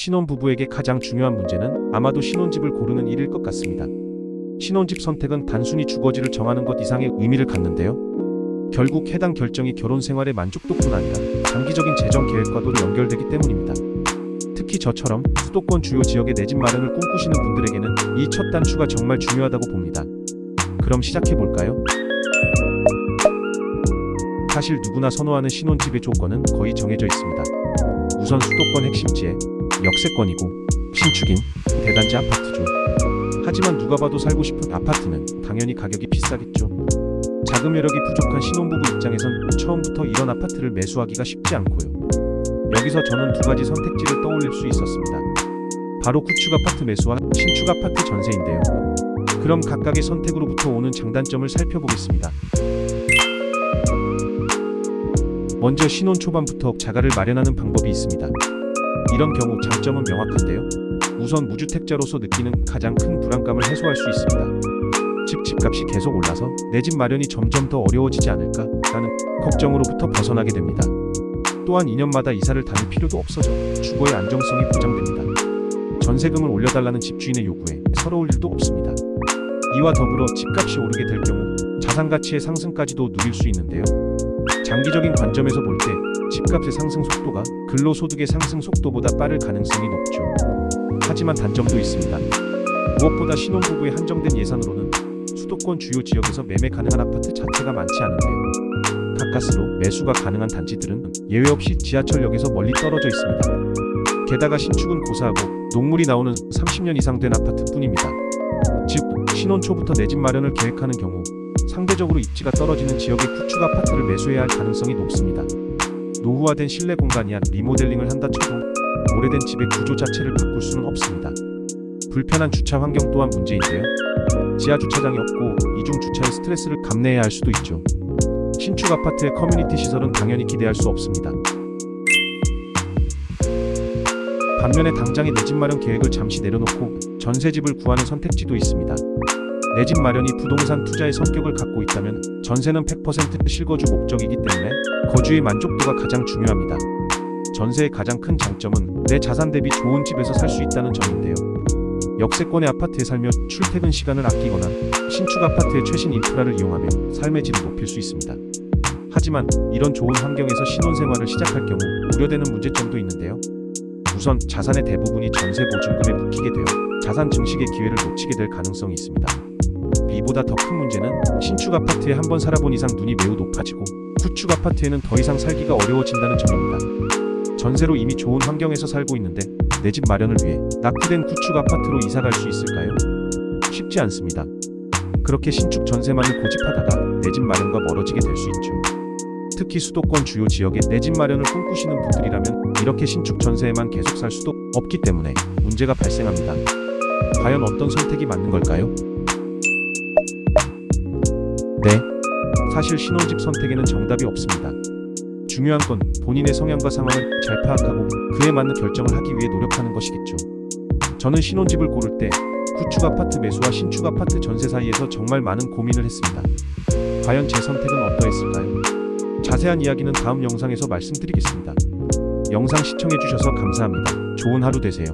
신혼부부에게 가장 중요한 문제는 아마도 신혼집을 고르는 일일 것 같습니다. 신혼집 선택은 단순히 주거지를 정하는 것 이상의 의미를 갖는데요. 결국 해당 결정이 결혼 생활의 만족도뿐 아니라 장기적인 재정 계획과도 연결되기 때문입니다. 특히 저처럼 수도권 주요 지역에 내 집 마련을 꿈꾸시는 분들에게는 이 첫 단추가 정말 중요하다고 봅니다. 그럼 시작해볼까요? 사실 누구나 선호하는 신혼집의 조건은 거의 정해져 있습니다. 우선 수도권 핵심지에 역세권이고 신축인 대단지 아파트죠. 하지만 누가 봐도 살고 싶은 아파트는 당연히 가격이 비싸겠죠. 자금 여력이 부족한 신혼부부 입장에선 처음부터 이런 아파트를 매수하기가 쉽지 않고요. 여기서 저는 두 가지 선택지를 떠올릴 수 있었습니다. 바로 구축 아파트 매수와 신축 아파트 전세인데요. 그럼 각각의 선택으로부터 오는 장단점을 살펴보겠습니다. 먼저 신혼 초반부터 자가를 마련하는 방법이 있습니다. 이런 경우 장점은 명확한데요. 우선 무주택자로서 느끼는 가장 큰 불안감을 해소할 수 있습니다. 집값이 계속 올라서 내 집 마련이 점점 더 어려워지지 않을까 라는 걱정으로부터 벗어나게 됩니다. 또한 2년마다 이사를 다닐 필요도 없어져 주거의 안정성이 보장됩니다. 전세금을 올려달라는 집주인의 요구에 서러울 일도 없습니다. 이와 더불어 집값이 오르게 될 경우 자산가치의 상승까지도 누릴 수 있는데요. 장기적인 관점에서 볼 때 집값의 상승 속도가 근로소득의 상승 속도보다 빠를 가능성이 높죠. 하지만 단점도 있습니다. 무엇보다 신혼부부의 한정된 예산으로는 수도권 주요 지역에서 매매 가능한 아파트 자체가 많지 않은데요. 가까스로 매수가 가능한 단지들은 예외 없이 지하철역에서 멀리 떨어져 있습니다. 게다가 신축은 고사하고 녹물이 나오는 30년 이상 된 아파트뿐입니다. 즉, 신혼 초부터 내 집 마련을 계획하는 경우 상대적으로 입지가 떨어지는 지역의 구축 아파트를 매수해야 할 가능성이 높습니다. 노후화된 실내 공간이야 리모델링을 한다 쳐도 오래된 집의 구조 자체를 바꿀 수는 없습니다. 불편한 주차 환경 또한 문제인데요. 지하 주차장이 없고 이중 주차의 스트레스를 감내해야 할 수도 있죠. 신축 아파트의 커뮤니티 시설은 당연히 기대할 수 없습니다. 반면에 당장의 내 집 마련 계획을 잠시 내려놓고 전세집을 구하는 선택지도 있습니다. 내 집 마련이 부동산 투자의 성격을 갖고 있다면 전세는 100% 실거주 목적이기 때문에 거주의 만족도가 가장 중요합니다. 전세의 가장 큰 장점은 내 자산 대비 좋은 집에서 살 수 있다는 점인데요. 역세권의 아파트에 살며 출퇴근 시간을 아끼거나 신축 아파트의 최신 인프라를 이용하며 삶의 질을 높일 수 있습니다. 하지만 이런 좋은 환경에서 신혼생활을 시작할 경우 우려되는 문제점도 있는데요. 우선 자산의 대부분이 전세 보증금에 묶이게 되어 자산 증식의 기회를 놓치게 될 가능성이 있습니다. 이보다 더 큰 문제는 신축 아파트에 한번 살아본 이상 눈이 매우 높아지고 구축 아파트에는 더 이상 살기가 어려워진다는 점입니다. 전세로 이미 좋은 환경에서 살고 있는데 내 집 마련을 위해 낙후된 구축 아파트로 이사갈 수 있을까요? 쉽지 않습니다. 그렇게 신축 전세만을 고집하다가 내 집 마련과 멀어지게 될 수 있죠. 특히 수도권 주요 지역에 내 집 마련을 꿈꾸시는 분들이라면 이렇게 신축 전세에만 계속 살 수도 없기 때문에 문제가 발생합니다. 과연 어떤 선택이 맞는 걸까요? 네, 사실 신혼집 선택에는 정답이 없습니다. 중요한 건 본인의 성향과 상황을 잘 파악하고 그에 맞는 결정을 하기 위해 노력하는 것이겠죠. 저는 신혼집을 고를 때 구축 아파트 매수와 신축 아파트 전세 사이에서 정말 많은 고민을 했습니다. 과연 제 선택은 어떠했을까요? 자세한 이야기는 다음 영상에서 말씀드리겠습니다. 영상 시청해주셔서 감사합니다. 좋은 하루 되세요.